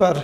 पर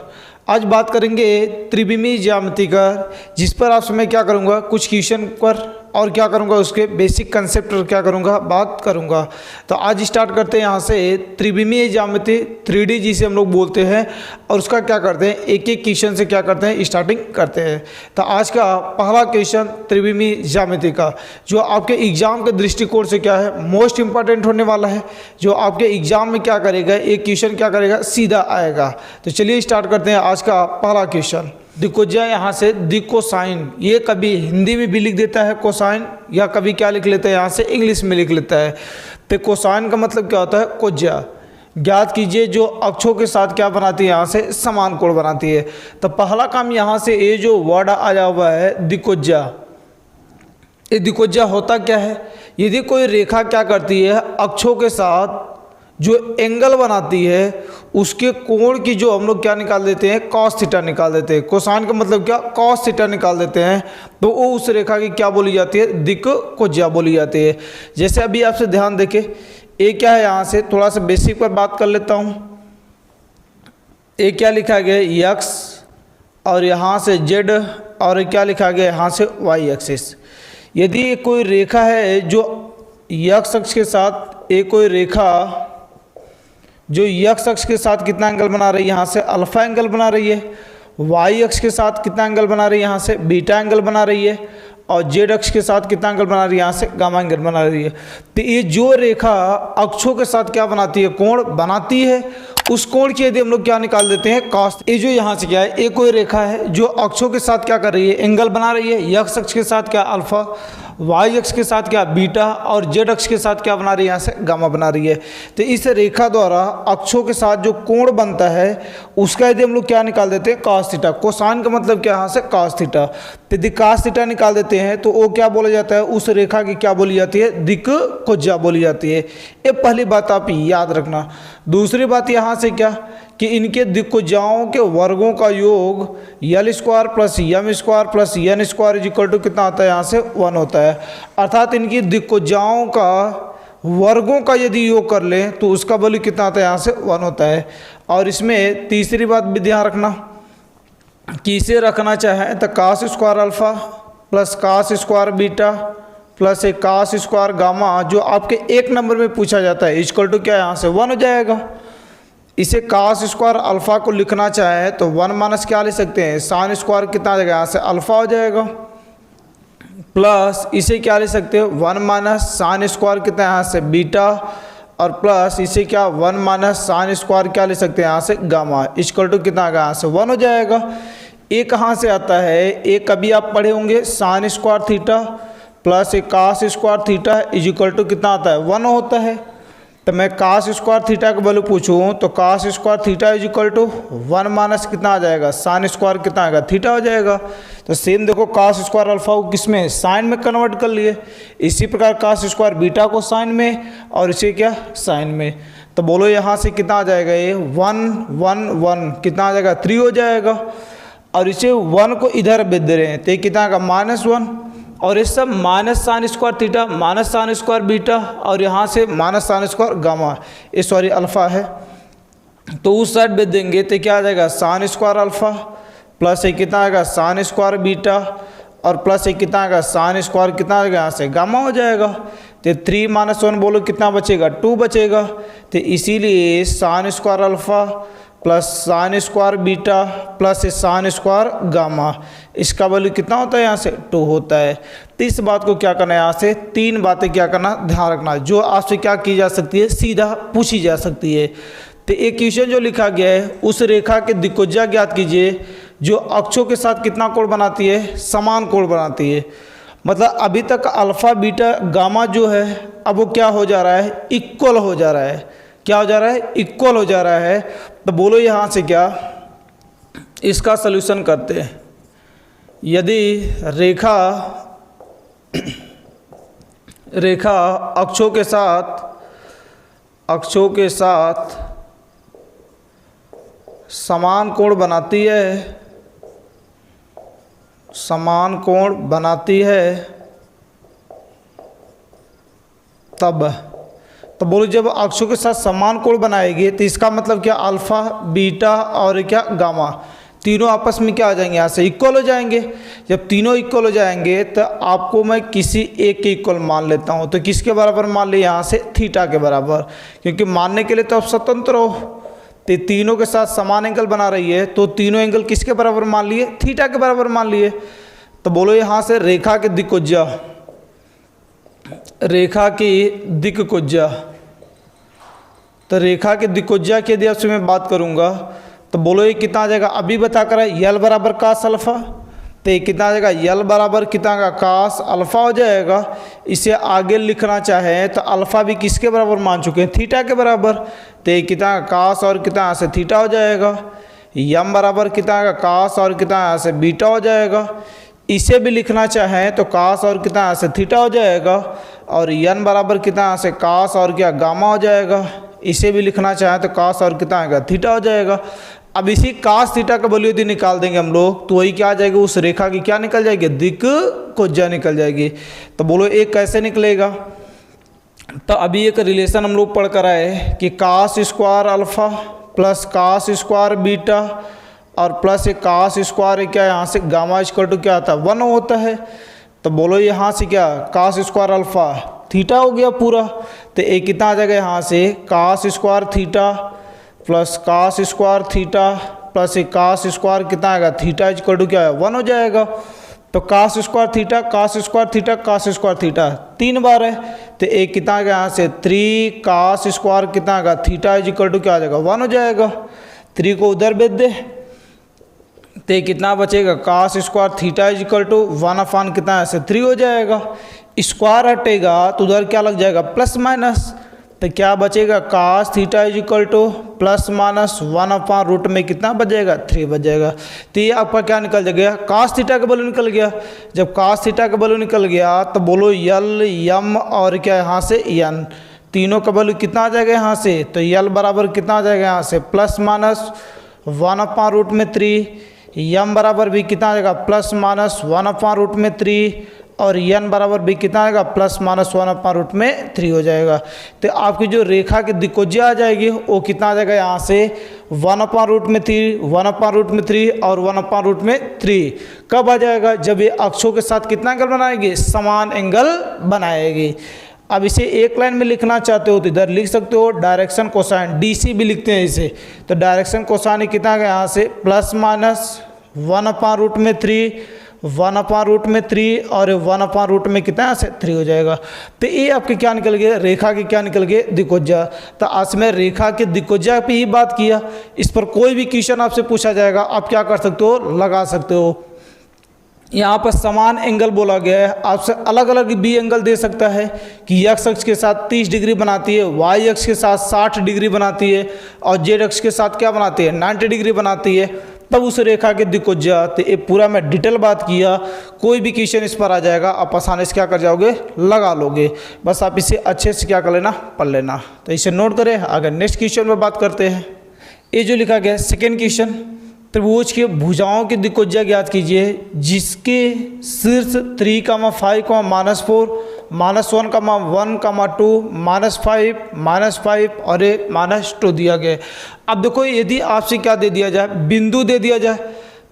आज बात करेंगे त्रिविमीय ज्यामिति का, जिस पर आप मैं क्या करूँगा कुछ क्वेश्चन पर और क्या करूँगा उसके बेसिक कंसेप्ट पर क्या करूँगा बात करूँगा। तो आज स्टार्ट करते हैं यहाँ से त्रिविमीय ज्यामिति 3D जिसे हम लोग बोलते हैं, और उसका क्या करते हैं एक एक क्वेश्चन से क्या करते हैं स्टार्टिंग करते हैं। तो आज का पहला क्वेश्चन त्रिविमीय ज्यामिति का जो आपके एग्जाम के दृष्टिकोण से क्या है मोस्ट इंपॉर्टेंट होने वाला है, जो आपके एग्जाम में क्या करेगा एक क्वेश्चन क्या करेगा सीधा आएगा। तो चलिए स्टार्ट करते हैं आज का पहला क्वेश्चन। दिकोजा यहाँ से दिकोसाइन, ये कभी हिंदी में भी लिख देता है कोसाइन, या कभी क्या लिख लेता है यहाँ से इंग्लिश में लिख लेता है। तो कोसाइन का मतलब क्या होता है कोज्या। ज्ञात कीजिए जो अक्षों के साथ क्या बनाती है यहाँ से समान कोण बनाती है। तो पहला काम यहाँ से ये जो वर्ड आया हुआ है दिकोजा, ये दिकोजा होता क्या है, यदि कोई रेखा क्या करती है अक्षों के साथ जो एंगल बनाती है उसके कोण की जो हम लोग क्या निकाल देते हैं कॉस थीटा निकाल देते हैं। कोसाइन का मतलब क्या कॉस थीटा निकाल देते हैं, तो वो उस रेखा की क्या बोली जाती है दिक्कोजा बोली जाती है। जैसे अभी आपसे ध्यान देके ये क्या है यहाँ से थोड़ा सा बेसिक पर बात कर लेता हूँ। ये क्या लिखा गया है यक्स और यहाँ से जेड, और क्या लिखा गया यहाँ से वाई एक्सिस। यदि कोई रेखा है जो यक्स अक्ष के साथ एक कोई रेखा जो यक्स अक्ष के साथ कितना एंगल बना रही है यहाँ से अल्फा एंगल बना रही है, वाई अक्ष के साथ कितना एंगल बना रही है यहाँ से बीटा एंगल बना रही है, और जेड अक्ष के साथ कितना एंगल बना रही है यहाँ से गामा एंगल बना रही है। तो ये जो रेखा अक्षों के साथ क्या बनाती है कोण बनाती है, उस कोण की यदि हम लोग क्या निकाल देते हैं कॉस। ये जो यहाँ से क्या है एक कोई रेखा है जो अक्षों के साथ क्या कर रही है एंगल बना रही है, यक्स अक्ष के साथ क्या अल्फा, वाई अक्ष के साथ क्या बीटा, और जेड अक्ष के साथ क्या बना रही है यहाँ से गामा बना रही है। तो इस रेखा द्वारा अक्षों के साथ जो कोण बनता है उसका यदि हम लोग क्या निकाल देते हैं कॉस थीटा। कोसाइन का मतलब क्या यहाँ से कॉस थीटा। तो यदि कॉस थीटा निकाल देते हैं तो वो क्या बोला जाता है उस रेखा की क्या बोली जाती है दिक्कोजा बोली जाती है। ये पहली बात आप याद रखना। दूसरी बात यहाँ से क्या कि इनके दिक्कोजाओं के वर्गों का योग L square plus M square plus N square is equal to कितना आता है यहाँ से 1 होता है। अर्थात इनकी दिक्कोजाओं का वर्गों का यदि योग कर लें तो उसका वैल्यू कितना आता है यहाँ से 1 होता है। और इसमें तीसरी बात भी ध्यान रखना कि इसे रखना चाहें तो cos square alpha plus cos square beta plus एक कास स्क्वायर गामा जो आपके 1 नंबर में पूछा जाता है इक्वल टू क्या यहाँ से 1 हो जाएगा। इसे कास स्क्वायर अल्फा को लिखना चाहे तो 1 माइनस क्या ले सकते हैं साइन स्क्वायर कितना आ जाएगा यहाँ से अल्फा हो जाएगा, प्लस इसे क्या ले सकते हैं 1 माइनस साइन स्क्वायर कितना यहाँ से बीटा, और प्लस इसे क्या 1 माइनस साइन स्क्वायर क्या ले सकते हैं यहाँ से गामा इक्वल टू कितना आ गया यहाँ से 1 हो जाएगा। ये कहाँ से आता है एक कभी आप पढ़े होंगे साइन स्क्वायर थीटा प्लस एक cos square theta is equal to कितना आता है 1 होता है। तो मैं कास स्क्वायर थीटा का वैल्यू पूछूं तो cos square theta is equal to 1 minus कितना आ जाएगा साइन स्क्वायर कितना आएगा थीटा हो जाएगा। तो सेम देखो कास स्क्वायर अल्फा को किस में साइन में कन्वर्ट कर लिए, इसी प्रकार कास स्क्वायर बीटा को साइन में और इसे क्या साइन में। तो बोलो यहाँ से कितना आ जाएगा ये 1 1 1 कितना आ जाएगा 3 हो जाएगा, और इसे 1 को इधर भेज दे रहे हैं तो ये कितना आएगा -1, और ये सब minus sine square theta minus sine square beta और यहाँ से माइनस साइन स्क्वायर गामा ये सॉरी अल्फा है, तो उस साइड भेज देंगे तो क्या आ जाएगा साइन स्क्वायर अल्फा प्लस एक कितना आएगा साइन स्क्वायर बीटा और प्लस एक कितना आएगा साइन स्क्वायर कितना आएगा यहाँ से गामा हो जाएगा। तो 3 - 1 बोलो कितना बचेगा 2 बचेगा। तो इसीलिए sine square alpha plus sine square beta plus sine square gamma इसका वैल्यू कितना होता है यहाँ से 2 होता है। तो इस बात को क्या करना है यहाँ से 3 बातें क्या करना ध्यान रखना जो आपसे क्या की जा सकती है सीधा पूछी जा सकती है। तो एक क्वेश्चन जो लिखा गया है उस रेखा के दिक्कोजा ज्ञात कीजिए जो अक्षों के साथ कितना कोण बनाती है समान कोण बनाती है। मतलब अभी तक अल्फा बीटा गामा जो है अब वो क्या हो जा रहा है इक्वल हो जा रहा है, क्या हो जा रहा है इक्वल हो जा रहा है। तो बोलो यहाँ से क्या इसका सलूशन करते हैं। यदि रेखा अक्षों के साथ समान कोण बनाती है तब तो बोलो जब अक्षों के साथ समान कोण बनाएंगे तो इसका मतलब क्या, अल्फा बीटा और क्या गामा, तीनों आपस में क्या आ जाएंगे, यहाँ से इक्वल हो जाएंगे। जब तीनों इक्वल हो जाएंगे तो आपको मैं किसी एक के इक्वल मान लेता हूँ। तो किसके बराबर मान लिया, यहाँ से थीटा के बराबर, क्योंकि मानने के लिए तो आप स्वतंत्र हो। तो तीनों के साथ समान एंगल बना रही है, तो तीनों एंगल किसके बराबर मान लिए, थीटा के बराबर मान लिए। तो बोलो यहाँ से रेखा की दिक्कुज्जा, रेखा की दिक्कुज्जा, तो रेखा की दिक्कुज्जा की यदि आपसे मैं बात करूँगा तो बोलो ये कितना आ जाएगा, अभी बता कर यल बराबर कास अल्फा, तो ये कितना आ जाएगा, यल बराबर कितना का कास अल्फा हो जाएगा। इसे आगे लिखना चाहें तो अल्फा भी किसके बराबर मान चुके हैं, थीटा के बराबर, तो ये कितना का कास और कितना यहाँ से थीटा हो जाएगा। यम बराबर कितना का कास और कितना यहाँ से बीटा हो जाएगा। इसे भी लिखना चाहें तो कास और कितना यहाँ से थीटा हो जाएगा, और यन बराबर कितना यहाँ से कास और क्या गामा हो जाएगा। इसे भी लिखना चाहें तो कास और कितना आएगा, थीटा हो जाएगा। अब इसी कास थीटा का वैल्यू यदि निकाल देंगे हम लोग तो वही क्या आ जाएगी, उस रेखा की क्या निकल जाएगी, दिक्कुज्जा निकल जाएगी। तो बोलो एक कैसे निकलेगा, तो अभी एक रिलेशन हम लोग पढ़ कर आए कि cos square alpha plus cos square beta और प्लस एक कास स्क्वायर क्या, यहाँ से गामा इक्वल टू क्या आता है, 1 होता है। तो बोलो यहाँ से क्या, कास स्क्वायर अल्फा थीटा हो गया पूरा, तो एक कितना आ जाएगा, यहाँ से cos square theta plus cos square theta plus एक कास स्क्वायर कितना आएगा, थीटा इक्वल टू क्या है, 1 हो जाएगा। तो cos square theta cos square theta cos square theta 3 बार है, तो एक कितना आ गया यहाँ से 3 कास स्क्वायर कितना आएगा, थीटा इक्वल टू क्या आ जाएगा, 1 हो जाएगा। 3 को उधर भेज दे तो कितना बचेगा, cos square theta equal to 1 कितना ऐसे 3 हो जाएगा। स्क्वायर हटेगा तो उधर क्या लग जाएगा, प्लस माइनस, तो क्या बचेगा, cos theta equal to plus minus 1/रूट में कितना बचेगा, 3 बच जाएगा। तो ये आपका क्या निकल जाएगा, कास थीटा का वैल्यू निकल गया। जब कास थीटा का वैल्यू निकल गया तो बोलो यल यम और क्या यहाँ से यन, तीनों का वैल्यू कितना आ जाएगा यहाँ से, तो यल बराबर कितना आ जाएगा यहाँ से प्लस माइनस 1/√3, यम बराबर भी कितना आ जाएगा प्लस माइनस 1/√3 और यन बराबर भी कितना आएगा प्लस माइनस 1/√3 हो जाएगा। तो आपकी जो रेखा की दिक्कुज्जा आ जाएगी वो कितना आ जाएगा यहाँ से 1/√3 1/√3 और 1/√3 कब आ जाएगा, जब ये अक्षों के साथ कितना एंगल बनाएगी, समान एंगल बनाएगी। अब इसे एक लाइन में लिखना चाहते हो तो इधर लिख सकते हो डायरेक्शन कोसाइन, डीसी भी लिखते हैं इसे। तो डायरेक्शन कोसाइन कितना आ गया यहाँ से प्लस माइनस 1/√3 1/√3 और 1/√ कितना यहाँ से 3 हो जाएगा। तो ये आपके क्या निकल गए, रेखा के क्या निकल गए, दिक्कुज्जा। तो आज मैं रेखा के दिक्कुज्जा पे ही बात किया। इस पर कोई भी क्वेश्चन आपसे पूछा जाएगा, आप क्या कर सकते हो, लगा सकते हो। यहाँ पर समान एंगल बोला गया है, आपसे अलग अलग भी एंगल दे सकता है कि x अक्ष के साथ 30 डिग्री बनाती है, y अक्ष के साथ 60 डिग्री बनाती है और z अक्ष के साथ क्या बनाती है 90 डिग्री बनाती है, तब उस रेखा के दिक्कुज्जा। तो ये पूरा मैं डिटेल बात किया। कोई भी क्वेश्चन इस पर आ जाएगा, आप आसानी से क्या कर जाओगे, लगा लोगे। बस आप इसे अच्छे से क्या कर लेना, पढ़ लेना। तो इसे नोट करें, अगर नेक्स्ट क्वेश्चन में बात करते हैं। ये जो लिखा गया सेकेंड क्वेश्चन, त्रिभुज के भुजाओं की दिक्कुज्जा ज्ञात कीजिए जिसके शीर्ष 3, 5, -4, -1, 1, 2, -5, -5 और -2 दिया गया। अब देखो यदि आपसे क्या दे दिया जाए, बिंदु दे दिया जाए,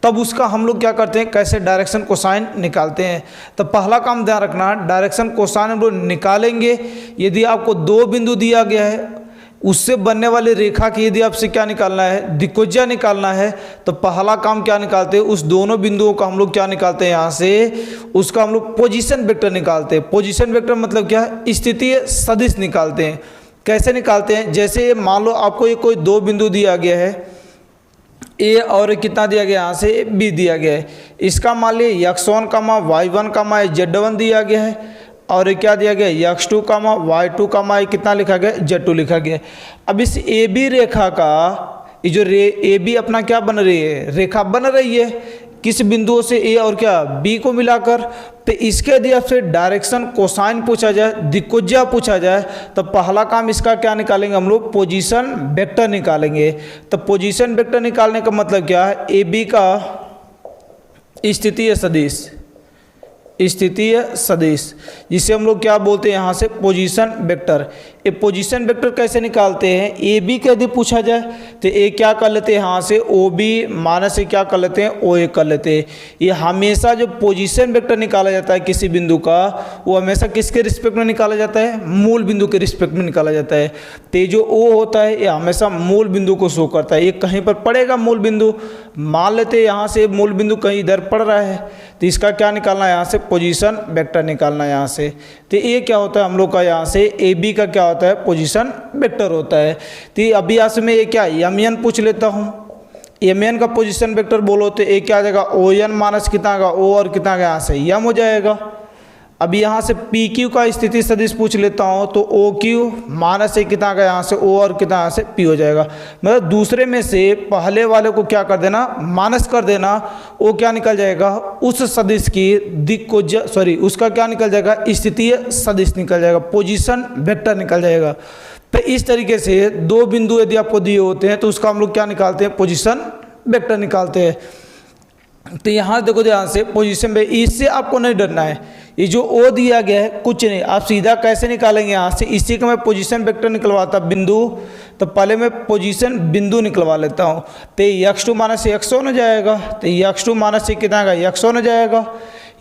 तब उसका हम लोग क्या करते हैं, कैसे डायरेक्शन कोसाइन निकालते हैं। तो पहला काम ध्यान रखना, डायरेक्शन कोसाइन हम लोग निकालेंगे यदि आपको 2 बिंदु दिया गया है, उससे बनने वाली रेखा की यदि आपसे क्या निकालना है, दिक्कुज्जा निकालना है, तो पहला काम क्या निकालते हैं, उस दोनों बिंदुओं का हम लोग क्या निकालते हैं, यहाँ से उसका हम लोग पोजीशन वेक्टर निकालते हैं। पोजीशन वेक्टर मतलब क्या है, स्थितीय सदिश निकालते हैं। कैसे निकालते हैं, जैसे मान लो आपको ये कोई 2 बिंदु दिया गया है, ए और कितना दिया गया यहाँ से बी दिया गया है। इसका मान लीजिए x1, y1, z1 दिया गया है और क्या दिया गया x2, y2, कितना लिखा गया z2 लिखा गया। अब इस ए बी रेखा का ये जो ए बी अपना क्या बन रही है, रेखा बन रही है किस बिंदुओं से, ए और क्या बी को मिलाकर। तो इसके यदि आपसे डायरेक्शन कोसाइन पूछा जाए, दिक्कुज्जा पूछा जाए, तो पहला काम इसका क्या निकालेंगे हम लोग, पोजीशन वेक्टर निकालेंगे। तो पोजीशन वेक्टर निकालने का मतलब क्या है, ए बी का स्थितीय सदिश, स्थितीय सदिश जिसे हम लोग क्या बोलते हैं यहाँ से पोजीशन वेक्टर। ये पोजीशन वेक्टर कैसे निकालते हैं, ए बी का यदि पूछा जाए तो ए क्या कर लेते हैं यहाँ से ओ बी माइनस से क्या कर लेते हैं ओ ए कर लेते हैं। ये हमेशा जो पोजीशन वेक्टर निकाला जाता है किसी बिंदु का वो हमेशा किसके रिस्पेक्ट में निकाला जाता है, मूल बिंदु के रिस्पेक्ट में निकाला जाता है। तो ये जो ओ होता है ये हमेशा मूल बिंदु को शो करता है। ये कहीं पर पड़ेगा मूल बिंदु, मान लेते हैं यहाँ से मूल बिंदु कहीं इधर पड़ रहा है तो इसका क्या निकालना है यहाँ से पोजीशन वेक्टर निकालना है यहाँ से। तो ये क्या होता है हम लोग का यहाँ से ए बी का क्या होता है पोजीशन वेक्टर होता है। तो अभी यहाँ से मैं ये क्या एम एन पूछ लेता हूँ, एम एन का पोजीशन वेक्टर बोलो तो ये क्या आ जाएगा ओ एन माइनस कितना का ओ और कितना का यहाँ से एम हो जाएगा। अभी यहाँ से पी क्यू का स्थिति सदिश पूछ लेता हूँ तो ओ क्यू माइनस से कितना का यहाँ से ओ और कितना यहाँ से पी हो जाएगा। मतलब दूसरे में से पहले वाले को क्या कर देना माइनस कर देना, वो क्या निकल जाएगा उस सदिश की दिक को उसका क्या निकल जाएगा स्थितीय सदिश निकल जाएगा, पोजीशन वेक्टर निकल जाएगा। तो इस तरीके से दो बिंदु यदि आपको दिए होते हैं तो उसका हम लोग क्या निकालते हैं पोजीशन वेक्टर निकालते हैं। तो यहाँ देखो ध्यान से पोजीशन में इससे आपको नहीं डरना है, ये जो ओ दिया गया है कुछ नहीं, आप सीधा कैसे निकालेंगे यहाँ से, इसी का मैं पोजीशन वेक्टर निकलवाता बिंदु, तो पहले मैं पोजीशन बिंदु निकलवा लेता हूँ। तो x2 माइनस x हो जाएगा, तो x2 माइनस कितना का x हो जाएगा,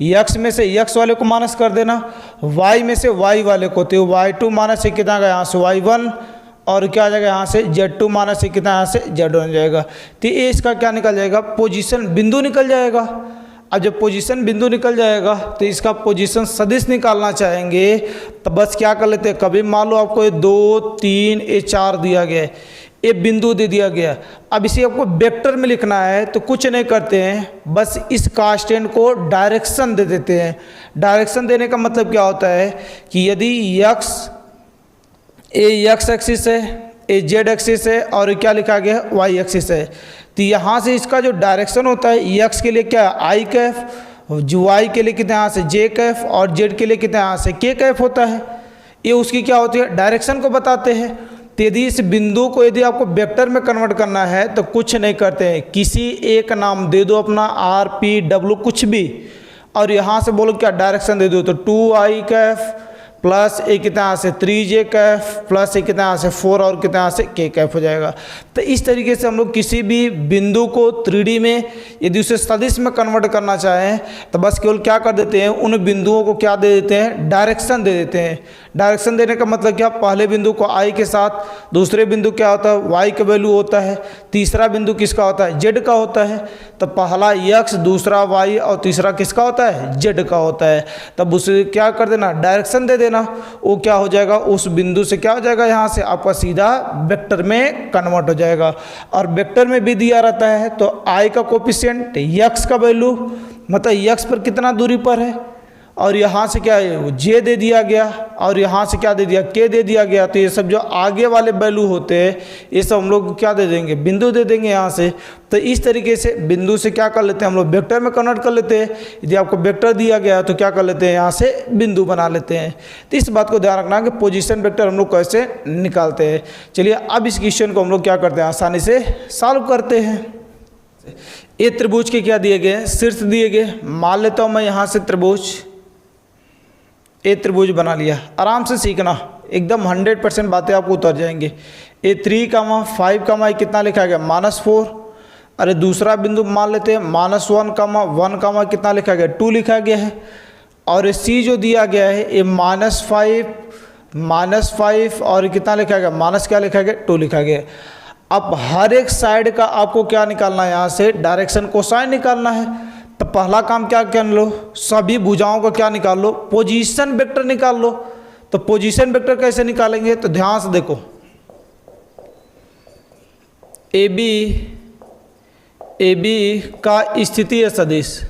x में से x वाले को माइनस कर देना, y में से y वाले को, तो y2 माइनस कितना का यहाँ से y1 और क्या आ जाएगा यहाँ से Z2 माइनस से कितना यहाँ से Z1 हो जाएगा। तो ये इसका क्या निकल जाएगा पोजीशन बिंदु निकल जाएगा। अब जब पोजीशन बिंदु निकल जाएगा तो इसका पोजीशन सदिश निकालना चाहेंगे तो बस क्या कर लेते हैं, कभी मान लो आपको ये 2 3 ये 4 दिया गया है, ये बिंदु दे दिया गया, अब इसे आपको वेक्टर में लिखना है तो कुछ नहीं करते हैं, बस इस कांस्टेंट को डायरेक्शन दे देते हैं। डायरेक्शन देने का मतलब क्या होता है कि यदि एक्स एक्सिस है, ए जेड एक्सिस है और क्या लिखा गया है वाई एक्सिस है, तो यहाँ से इसका जो डायरेक्शन होता है एक्स के लिए क्या है आई कैफ, जो वाई के लिए कितना यहाँ से जे कैफ और जेड के लिए कितना यहाँ से के कैफ होता है, ये उसकी क्या होती है डायरेक्शन को बताते हैं। तो यदि इस बिंदु को यदि आपको वेक्टर में कन्वर्ट करना है तो कुछ नहीं करते हैं, किसी एक नाम दे दो अपना आर पी डब्ल्यू कुछ भी, और यहाँ से बोलो क्या डायरेक्शन दे दो तो 2i कैफ प्लस ए कितना यहाँ से 3j कैफ प्लस ए कितना यहाँ से 4 और कितना यहाँ से k कैफ हो जाएगा। तो इस तरीके से हम लोग किसी भी बिंदु को 3D में यदि उसे सदिश में कन्वर्ट करना चाहें तो बस केवल क्या कर देते हैं उन बिंदुओं को क्या दे देते हैं डायरेक्शन दे देते हैं। डायरेक्शन देने का मतलब क्या, पहले बिंदु को i के साथ, दूसरे बिंदु क्या होता है y का वैल्यू होता है, तीसरा बिंदु किसका होता है z का होता है, तो पहला x दूसरा y और तीसरा किसका होता है z का होता है। तब उसे क्या कर देना डायरेक्शन दे देना, वो क्या हो जाएगा उस बिंदु से क्या हो जाएगा यहाँ से आपका सीधा वेक्टर में कन्वर्ट हो जाएगा। और वेक्टर में भी दिया रहता है तो i का कोफिशिएंट x का वैल्यू मतलब x पर कितना दूरी पर है, और यहाँ से क्या है जे दे दिया गया और यहाँ से क्या दे दिया के दे दिया गया, तो ये सब जो आगे वाले वैल्यू होते हैं ये सब हम लोग क्या दे देंगे बिंदु दे देंगे यहाँ से। तो इस तरीके से बिंदु से क्या कर लेते हैं हम लोग वेक्टर में कन्वर्ट कर लेते हैं। यदि आपको वेक्टर दिया गया है तो क्या कर लेते हैं यहाँ से बिंदु बना लेते हैं। तो इस बात को ध्यान रखना कि पोजीशन वेक्टर हम लोग कैसे निकालते हैं। चलिए अब इस क्वेश्चन को हम लोग क्या करते हैं आसानी से सॉल्व करते हैं। ये त्रिभुज के क्या दिए गए हैं शीर्ष दिए गए, मान लेता हूँ मैं यहाँ से त्रिभुज ए त्रिभुज बना लिया। आराम से सीखना, एकदम 100% बातें आपको उतर जाएंगे। ए 3,5, कितना लिखा गया -4, अरे दूसरा बिंदु मान लेते हैं -1, कितना लिखा गया 2 लिखा गया है, और सी जो दिया गया है ये -5 और कितना लिखा गया माइनस क्या लिखा गया 2 लिखा गया। अब हर एक साइड का आपको क्या निकालना है यहाँ से डायरेक्शन कोसाइन निकालना है। तो पहला काम क्या कर लो, सभी भुजाओं का क्या निकाल लो पोजीशन वेक्टर निकाल लो। तो पोजीशन वेक्टर कैसे निकालेंगे तो ध्यान से देखो, ए बी का स्थितीय सदिश,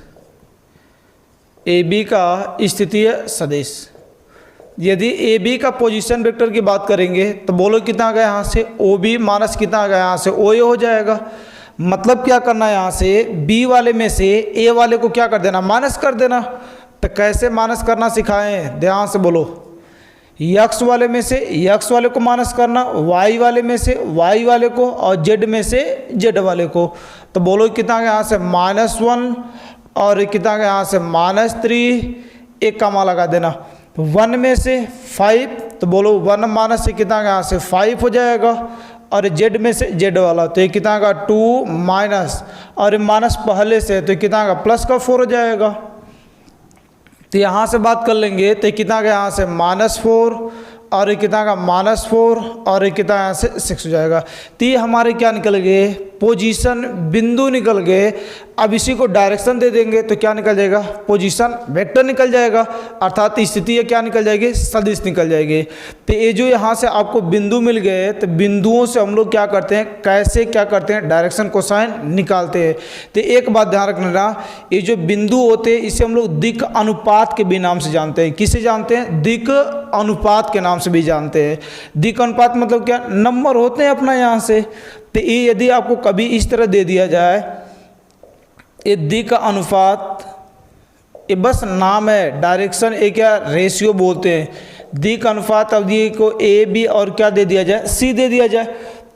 ए बी का स्थितीय सदिश, यदि ए बी का पोजीशन वेक्टर की बात करेंगे तो बोलो कितना गया यहाँ से ओ बी माइनस कितना गया यहाँ से ओ ए हो जाएगा। मतलब क्या करना है यहाँ से बी वाले में से ए वाले को क्या कर देना माइनस कर देना। तो कैसे माइनस करना सिखाएं ध्यान से बोलो, x वाले में से x वाले को माइनस करना, y वाले में से y वाले को और z में से z वाले को। तो बोलो कितना गया यहाँ से -1 और कितना गया यहाँ से -3, एक कमा लगा देना। 1 में से 5 तो बोलो 1 माइनस से कितना यहाँ से 5 हो जाएगा, और जेड में से जेड वाला तो ये कितना का 2 माइनस, और माइनस पहले से तो कितना का प्लस का 4 हो जाएगा। तो यहाँ से बात कर लेंगे तो कितना का यहाँ से -4, और ये कितना का -4, और ये कितना यहाँ से 6 हो जाएगा। तो ये हमारे क्या निकल गए, पोजीशन बिंदु निकल गए। अब इसी को डायरेक्शन दे देंगे तो क्या निकल जाएगा, पोजीशन वेक्टर निकल जाएगा, अर्थात स्थिति ये क्या निकल जाएगी, सदिश निकल जाएगी। तो ये जो यहाँ से आपको बिंदु मिल गए, तो बिंदुओं से हम लोग क्या करते हैं, कैसे क्या करते हैं, डायरेक्शन कोसाइन निकालते हैं। तो एक बात ध्यान रखना, ये जो बिंदु होते हैं इसे हम लोग दिक् अनुपात के भी नाम से जानते हैं। किसे जानते हैं, दिक् अनुपात के नाम से भी जानते हैं। दिक् अनुपात मतलब क्या, नंबर होते हैं अपना यहाँ से। तो ये यदि आपको कभी इस तरह दे दिया जाए, ये दिक् अनुपात, ये बस नाम है, डायरेक्शन ए क्या रेशियो बोलते हैं। दिक् अनुपात अब ये को ए बी और क्या दे दिया जाए, सी दे दिया जाए,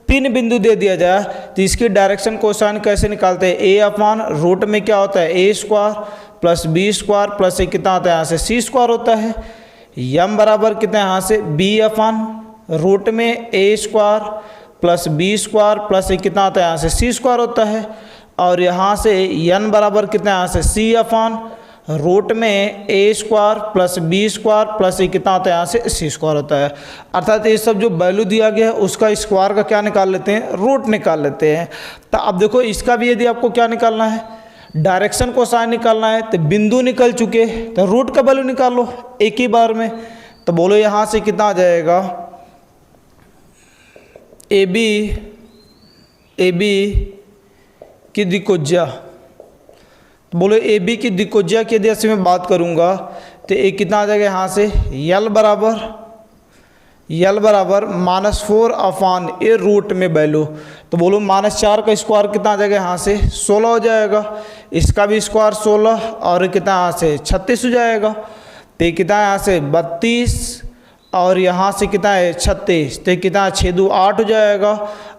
3 बिंदु दे दिया जाए, तो इसकी डायरेक्शन कोसाइन कैसे निकालते हैं, ए अपॉन रूट में क्या होता है, a square plus b square plus ये कितना होता है यहाँ से सी स्क्वायर होता है। यम बराबर कितना यहाँ से बी अपॉन रूट में a square plus b square plus ये कितना होता है यहाँ से सी स्क्वायर होता है। और यहाँ से n बराबर कितना यहाँ से सी अपॉन रूट में a square plus b square plus ये कितना होता है यहाँ से सी स्क्वायर होता है। अर्थात ये सब जो वैल्यू दिया गया है उसका स्क्वायर का क्या निकाल लेते हैं, रूट निकाल लेते हैं। तो अब देखो इसका भी यदि आपको क्या निकालना है, डायरेक्शन कोसाइन निकालना है, तो बिंदु निकल चुके तो रूट का वैल्यू निकाल लो एक ही बार में। तो बोलो यहाँ से कितना आ जाएगा, ए बी की दिक्कोज्या। तो बोलो ए बी की दिक्कोज्या की यदि ऐसे मैं बात करूँगा तो ये कितना आ जाएगा यहाँ से यल बराबर -4 अपॉन ए रूट में वैल्यू। तो बोलो -4 का स्क्वायर कितना आ जाएगा यहाँ से 16 हो जाएगा, इसका भी स्क्वायर 16 और कितना यहाँ से 36 हो जाएगा। तो ये कितना यहाँ से 32 और यहाँ से कितना है 36, तो कितना 6 2 8 हो जाएगा,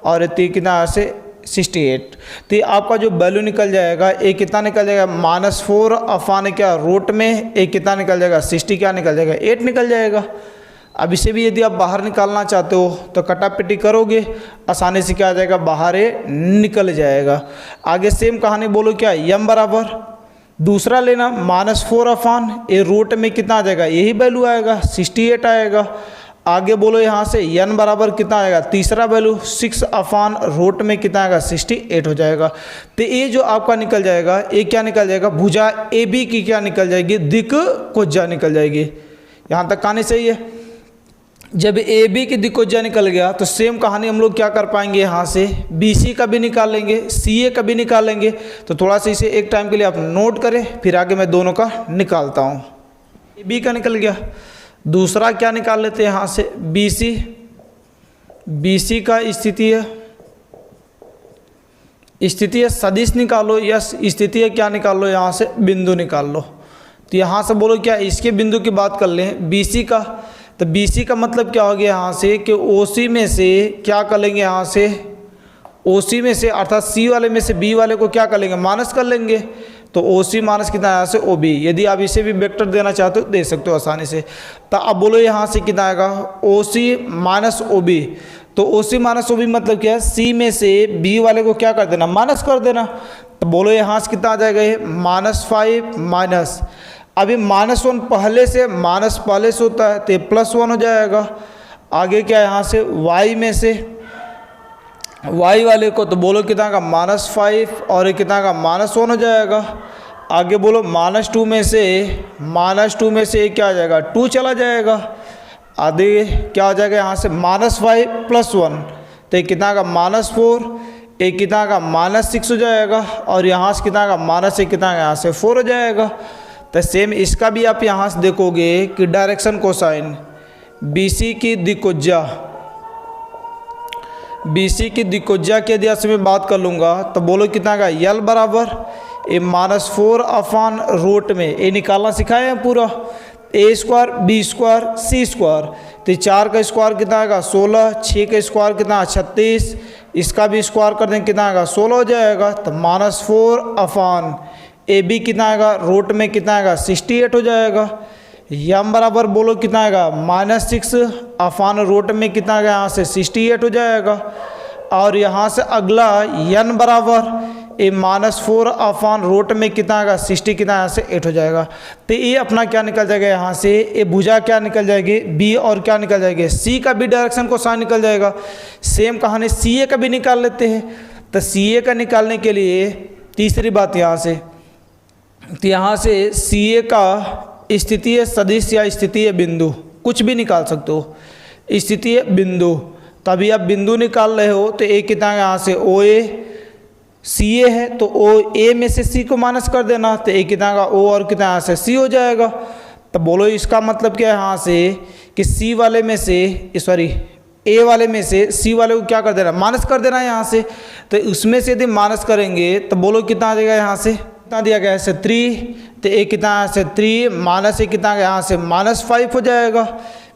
और ये कितना यहाँ से 68। तो ये आपका जो वैल्यू निकल जाएगा, ये कितना निकल जाएगा -4 अपॉन क्या रूट में, एक कितना निकल जाएगा 60 क्या निकल जाएगा 8 निकल जाएगा। अब इसे भी यदि आप बाहर निकालना चाहते हो तो कटापिटी करोगे, आसानी से क्या आ जाएगा, बाहर ये निकल जाएगा। आगे सेम कहानी बोलो क्या, यम बराबर दूसरा लेना -4 अपॉन ए रूट में कितना आ जाएगा, यही वैल्यू आएगा 68 आएगा। आगे बोलो यहाँ से n बराबर कितना आएगा, तीसरा वैल्यू 6 अपॉन रूट में कितना आएगा 68 हो जाएगा। तो ये जो आपका निकल जाएगा, ये क्या निकल जाएगा, भुजा ए बी की क्या निकल जाएगी, दिक्कोज्या निकल जाएगी। यहाँ तक कहानी सही है। जब ए बी की दिक्कोज्या निकल गया तो सेम कहानी हम लोग क्या कर पाएंगे, यहाँ से बी सी का भी निकाल लेंगे, सी ए का भी निकाल लेंगे। तो थोड़ा सा इसे एक टाइम के लिए आप नोट करें, फिर आगे मैं दोनों का निकालता हूँ। ए बी का निकल गया, दूसरा क्या निकाल लेते हैं यहाँ से बी सी का स्थिति है सदिश निकालो, या स्थिति है क्या निकाल लो, यहाँ से बिंदु निकाल लो। तो यहाँ से बोलो क्या, इसके बिंदु की बात कर लें बी सी का। तो बी सी का मतलब क्या हो गया यहाँ से कि ओ सी में से क्या कर लेंगे, यहाँ से ओ सी में से अर्थात सी वाले में से बी वाले को क्या कर लेंगे, माइनस कर लेंगे। तो ओ सी माइनस कितना यहाँ से ओ बी। यदि आप इसे भी वेक्टर देना चाहते हो दे सकते हो आसानी से। तो अब बोलो यहाँ से कितना आएगा, ओ सी माइनस ओ बी। तो ओ सी माइनस ओ बी मतलब क्या है, सी में से बी वाले को क्या कर देना, माइनस कर देना। तो बोलो यहाँ से कितना आ जाएगा, ये -5 माइनस, अभी -1 पहले से माइनस पहले से होता है तो ये +1 हो जाएगा। आगे क्या यहाँ से y में से y वाले को तो बोलो कितना का -5 और ये कितना का -1 हो जाएगा। आगे बोलो -2 में से ये क्या आ जाएगा 2 चला जाएगा। आगे क्या हो जाएगा यहाँ से -5 + 1 तो ये कितना का -4, एक कितना का -6 हो जाएगा। और यहाँ से कितना का -1 कितना का यहाँ से 4 हो जाएगा। तो सेम इसका भी आप यहाँ से देखोगे कि डायरेक्शन कोसाइन BC की दिक्कोज्या के यदि से मैं बात कर लूँगा तो बोलो कितना का यल बराबर ए -4 अपॉन रूट में ए निकालना सिखाए हैं पूरा, ए स्क्वायर बी स्क्वायर सी स्क्वायर। तो 4 का स्क्वायर कितना आएगा 16, 6 का स्क्वायर कितना 36, इसका भी स्क्वायर कर देंगे कितना आएगा 16 हो जाएगा। तो -4 अपॉन ए बी कितना आएगा रूट में कितना आएगा 68 हो जाएगा। यम बराबर बोलो कितना आएगा -6 अपान रूट में कितना आएगा यहाँ से 68 हो जाएगा। और यहाँ से अगला n बराबर ये -4 अपान रूट में कितना आएगा 60 कितना यहाँ से 8 हो जाएगा। तो ये अपना क्या निकल जाएगा यहाँ से, ये भुजा क्या निकल जाएगी b और क्या निकल जाएगी c का भी डायरेक्शन कोसाइन निकल जाएगा। सेम कहानी CA का भी निकाल लेते हैं। तो CA का निकालने के लिए तीसरी बात यहाँ से, तो यहाँ से CA का स्थितीय सदिश या स्थितीय बिंदु कुछ भी निकाल सकते हो, स्थितीय बिंदु। तो अभी आप बिंदु निकाल रहे हो तो एक कितना है यहाँ से OA CA है तो OA में से C को माइनस कर देना, तो एक कितना का O और कितना यहाँ से C हो जाएगा। तो बोलो इसका मतलब क्या है यहाँ से कि C वाले में से सॉरी A वाले में से C वाले को क्या कर देना, माइनस कर देना है यहाँ से। तो उसमें से यदि माइनस करेंगे तो बोलो कितना आ जाएगा यहाँ से, कितना दिया गया है 3, तो एक कितना यहाँ से 3 माइनस एक कितना यहाँ से -5 हो जाएगा।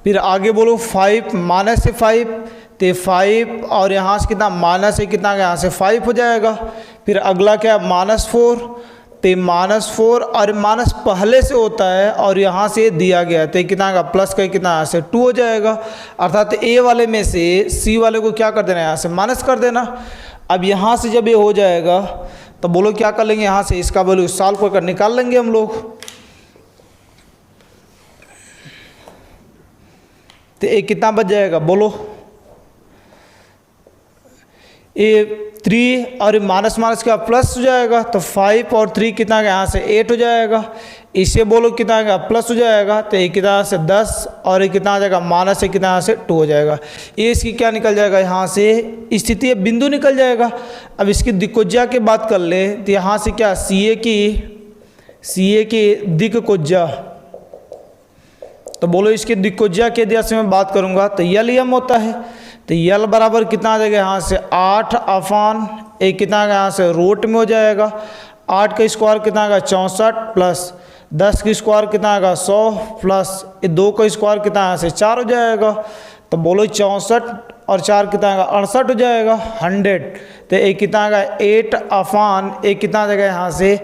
फिर आगे बोलो 5 माइनस से 5 तो 5 और यहाँ से कितना माइनस एक कितना यहाँ से 5 हो जाएगा। फिर अगला क्या -4 तो -4 और माइनस पहले से होता है और यहाँ से दिया गया तो कितना का प्लस का कितना यहाँ से 2 हो जाएगा। अर्थात A वाले में से C वाले को क्या कर देना यहाँ से माइनस कर देना। अब यहाँ से जब ये हो जाएगा तो बोलो क्या कर लेंगे यहाँ से इसका वैल्यू सॉल्व कर निकाल लेंगे हम लोग। तो एक कितना बच जाएगा बोलो, ये 3 और माइनस माइनस का प्लस हो जाएगा तो 5 और 3 कितना यहाँ से 8 हो जाएगा। इसे बोलो कितना का प्लस हो जाएगा तो एक कितना से 10 और एक कितना आ जाएगा माइनस एक कितना यहाँ से 2 हो जाएगा। ये इसकी क्या निकल जाएगा यहाँ से स्थितीय बिंदु निकल जाएगा। अब इसकी दिक्कुज्या की बात कर ले तो यहाँ से क्या CA की दिक्कुज्या, तो बोलो इसकी दिक्कुज्या के दिशा से मैं बात करूँगा तो यम होता है। तो यल बराबर कितना आ जाएगा यहाँ से 8 अपान एक कितना का यहाँ से रूट में हो जाएगा। 8 का स्क्वायर कितना का 64 प्लस 10 का स्क्वायर कितना का 100 प्लस 2 का स्क्वायर कितना यहाँ से 4 हो जाएगा। तो बोलो 64 और 4 कितना का 68 हो जाएगा 100। तो एक कितना का 8 अपान एक कितना जगह यहाँ से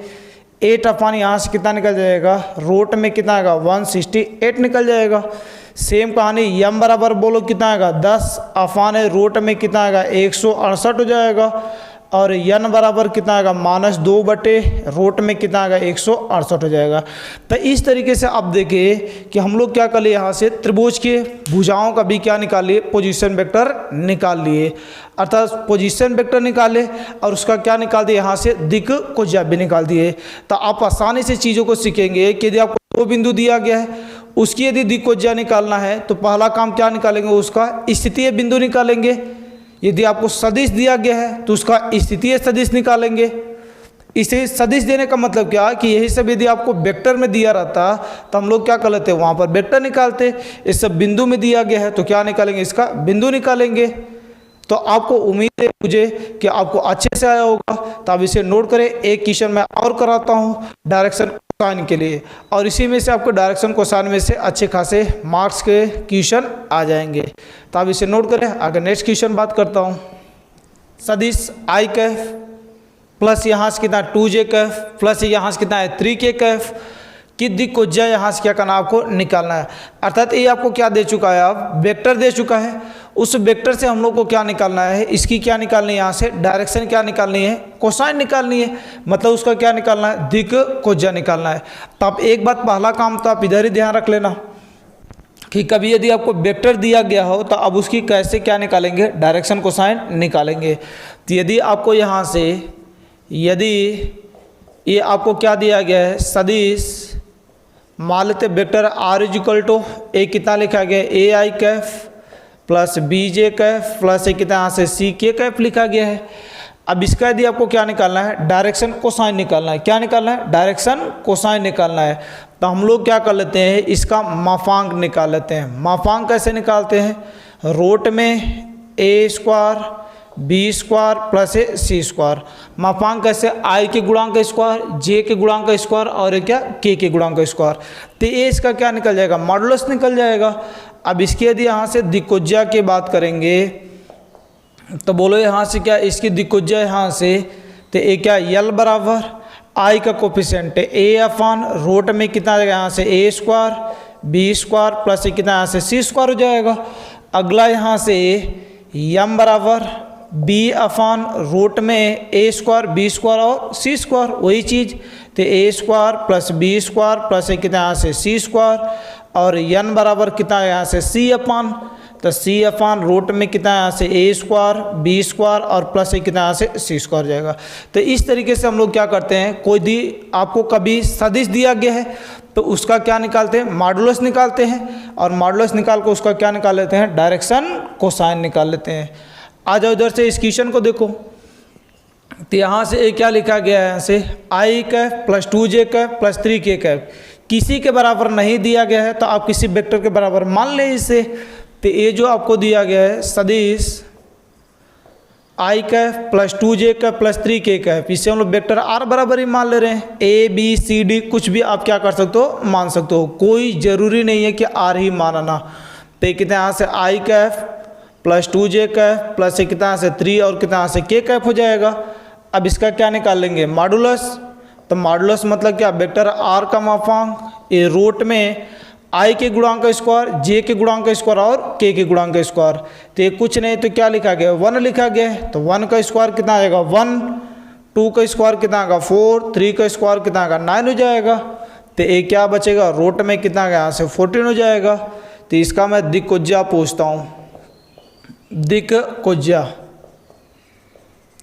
8 अपान यहाँ से कितना निकल जाएगा रूट में कितना का 168 निकल जाएगा। सेम कहानी यम बराबर बोलो कितना आएगा 10 अपान रूट में कितना आएगा 168 हो जाएगा। और यन बराबर कितना आएगा -2 बटे रूट में कितना आएगा 168 हो जाएगा। तो इस तरीके से आप देखिए कि हम लोग क्या कर लिए यहाँ से त्रिभुज के भुजाओं का भी क्या निकाल लिए पोजीशन वेक्टर निकाल लिए, अर्थात पोजीशन वेक्टर निकाले और उसका क्या निकाल दिए यहाँ से दिक्कुज्या भी निकाल दिए। तो आप आसानी से चीज़ों को सीखेंगे कि यदि आपको 2 बिंदु दिया गया है उसकी यदि दिक्कुज्या निकालना है तो पहला काम क्या निकालेंगे उसका स्थितीय बिंदु निकालेंगे। यदि आपको सदिश दिया गया है तो उसका स्थितीय सदिश निकालेंगे। इसे सदिश देने का मतलब क्या कि यही सब यदि आपको वेक्टर में दिया रहता तो हम लोग क्या कर लेते वहाँ पर वेक्टर निकालते। इस सब बिंदु में दिया गया है तो क्या निकालेंगे इसका बिंदु निकालेंगे। तो आपको उम्मीद है मुझे कि आपको अच्छे से आया होगा। तो आप इसे नोट करें। एक क्वेश्चन मैं और कराता हूँ डायरेक्शन कोसाइन के लिए और इसी में से आपको डायरेक्शन कोसाइन में से अच्छे खासे मार्क्स के क्वेश्चन आ जाएंगे। तो आप इसे नोट करें। आगे नेक्स्ट क्वेश्चन बात करता हूँ। सदिश आई कैफ प्लस यहाँ से कितना 2j कैफ प्लस यहाँ से कितना है 3k कैफ की दिक्कुज्या यहाँ से क्या करना आपको निकालना है। अर्थात ये आपको क्या दे चुका है, आप वेक्टर दे चुका है। उस वेक्टर से हम लोग को क्या निकालना है, इसकी क्या निकालनी है यहाँ से डायरेक्शन क्या निकालनी है कोसाइन निकालनी है, मतलब उसका क्या निकालना है दिक्कुज्या निकालना है। तो आप एक बात पहला काम तो आप इधर ही ध्यान रख लेना कि कभी यदि आपको वेक्टर दिया गया हो तो अब उसकी कैसे क्या निकालेंगे डायरेक्शन कोसाइन निकालेंगे। तो यदि आपको यहाँ से यदि ये आपको क्या दिया गया है सदिश मान लेते वेक्टर r = ए कितना लिखा गया है AI Kaif plus BJ Kaif plus कितना यहाँ से CK कैफ लिखा गया है। अब इसका यदि आपको क्या निकालना है डायरेक्शन कोसाइन निकालना है। क्या निकालना है डायरेक्शन कोसाइन निकालना है। तो हम लोग क्या कर लेते हैं इसका मापांक निकाल लेते हैं। मापांक कैसे निकालते हैं रूट में a² b² plus c square. मापांक कैसे i के गुणांक का स्क्वायर j के गुणांक का स्क्वायर और क्या k के गुणांक का स्क्वायर। तो ये इसका क्या निकल जाएगा मॉडुलस निकल जाएगा। अब इसकी यदि यहाँ से दिक्कुज्या की बात करेंगे तो बोलो यहाँ से क्या इसकी दिक्कुज्या यहाँ से तो ये क्या यल बराबर i का कोफिशिएंट है a अपान रूट में कितना आ जाएगा यहाँ से a² बी स्क्वायर प्लस ये कितना यहाँ से सी स्क्वायर हो जाएगा। अगला यहाँ से यम बराबर बी अपान रूट में ए स्क्वायर बी स्क्वायर और सी स्क्वायर, वही चीज़। तो a square plus b square plus ये कितना यहाँ से सी स्क्वायर, और यन बराबर कितना यहाँ से सी अपान, तो सी अपान रूट में कितना यहाँ से ए स्क्वायर बी स्क्वायर और प्लस ये कितना यहाँ से सी स्क्वायर जाएगा। तो इस तरीके से हम लोग क्या करते हैं, कोई आपको कभी सदिश दिया गया है तो उसका क्या निकालते हैं, मॉडुलस निकालते हैं, और मॉडुलस निकाल कर उसका क्या निकाल लेते हैं, डायरेक्शन कोसाइन निकाल लेते हैं। आ जाओ इधर से इस क्वेश्चन को देखो, तो यहाँ से क्या लिखा गया है, यहाँ से i cap plus 2j cap plus 3k cap किसी के बराबर नहीं दिया गया है, तो आप किसी वेक्टर के बराबर मान लें इसे। तो ये जो आपको दिया गया है सदिश i cap plus 2j cap plus 3k cap, इससे हम लोग वेक्टर आर बराबर ही मान ले रहे हैं। ए बी सी डी कुछ भी आप क्या कर सकते हो, मान सकते हो, कोई ज़रूरी नहीं है कि आर ही मानना। तो कितना यहाँ से i cap plus 2j cap plus कितना से 3 और कितना से k कैफ हो जाएगा। अब इसका क्या निकाल लेंगे, मॉडुलस। तो मॉडुलस मतलब क्या, वेक्टर आर का मापांक ये रूट में आई के गुणांक का स्क्वायर जे के गुणांक का स्क्वायर और के के गुणांक का स्क्वायर। तो ये कुछ नहीं तो क्या लिखा गया, 1 लिखा गया है। तो 1 का स्क्वायर कितना आएगा 1, 2 का स्क्वायर कितना आएगा 4, 3 का स्क्वायर कितना आएगा 9 हो जाएगा। तो ये क्या बचेगा, रूट में कितना आएगा यहाँ से 14 हो जाएगा। तो इसका मैं दिक्कोज्या पूछता हूँ, दिक्कोज्या।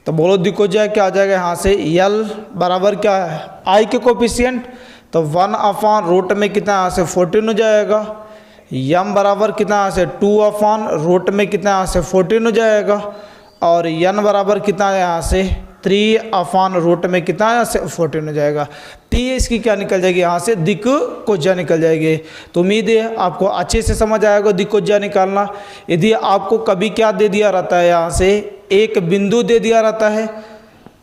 तो बोलो दिक्कोज्या क्या आ जाएगा, यहाँ से यल बराबर क्या है आई के कोफिशिएंट, तो 1 अपान रूट में कितना यहाँ से 14 हो जाएगा। यम बराबर कितना यहाँ से 2 अपान रूट में कितना यहाँ से 14 हो जाएगा, और यन बराबर कितना यहाँ से 3 अपान रूट में कितना यहाँ से 14 हो जाएगा। तो ये इसकी क्या निकल जाएगी, यहाँ से दिक्कोज्या निकल जाएगी। तो उम्मीद है आपको अच्छे से समझ आएगा दिक्कोज्या निकालना। यदि आपको कभी क्या दे दिया रहता है, यहाँ से एक बिंदु दे दिया रहता है,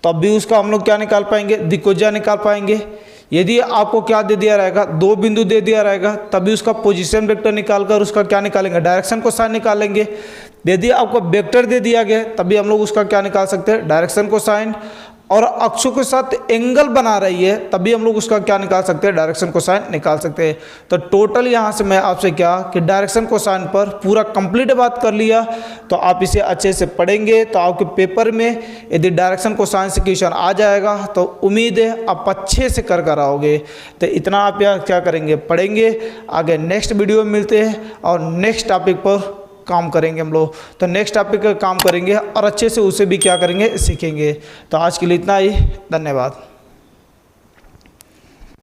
तब भी उसका हम लोग क्या निकाल पाएंगे, दिक्कोज्या निकाल पाएंगे। यदि आपको क्या दे दिया रहेगा, 2 बिंदु दे दिया रहेगा, तभी उसका पोजीशन वेक्टर निकालकर उसका क्या निकालेंगे, डायरेक्शन कोसाइन निकालेंगे। यदि आपको वेक्टर दे दिया गया तभी हम लोग उसका क्या निकाल सकते हैं, डायरेक्शन कोसाइन। और अक्षों के साथ एंगल बना रही है तभी हम लोग उसका क्या निकाल सकते हैं, डायरेक्शन कोसाइन निकाल सकते हैं। तो टोटल यहाँ से मैं आपसे क्या कि डायरेक्शन कोसाइन पर पूरा कंप्लीट बात कर लिया। तो आप इसे अच्छे से पढ़ेंगे तो आपके पेपर में यदि डायरेक्शन कोसाइन से क्वेश्चन आ जाएगा तो उम्मीद है आप अच्छे से कर आओगे। तो इतना आप क्या करेंगे, पढ़ेंगे। आगे नेक्स्ट वीडियो में मिलते हैं और नेक्स्ट टॉपिक पर काम करेंगे हम लोग। तो नेक्स्ट टॉपिक का काम करेंगे और अच्छे से उसे भी क्या करेंगे, सीखेंगे। तो आज के लिए इतना ही, धन्यवाद।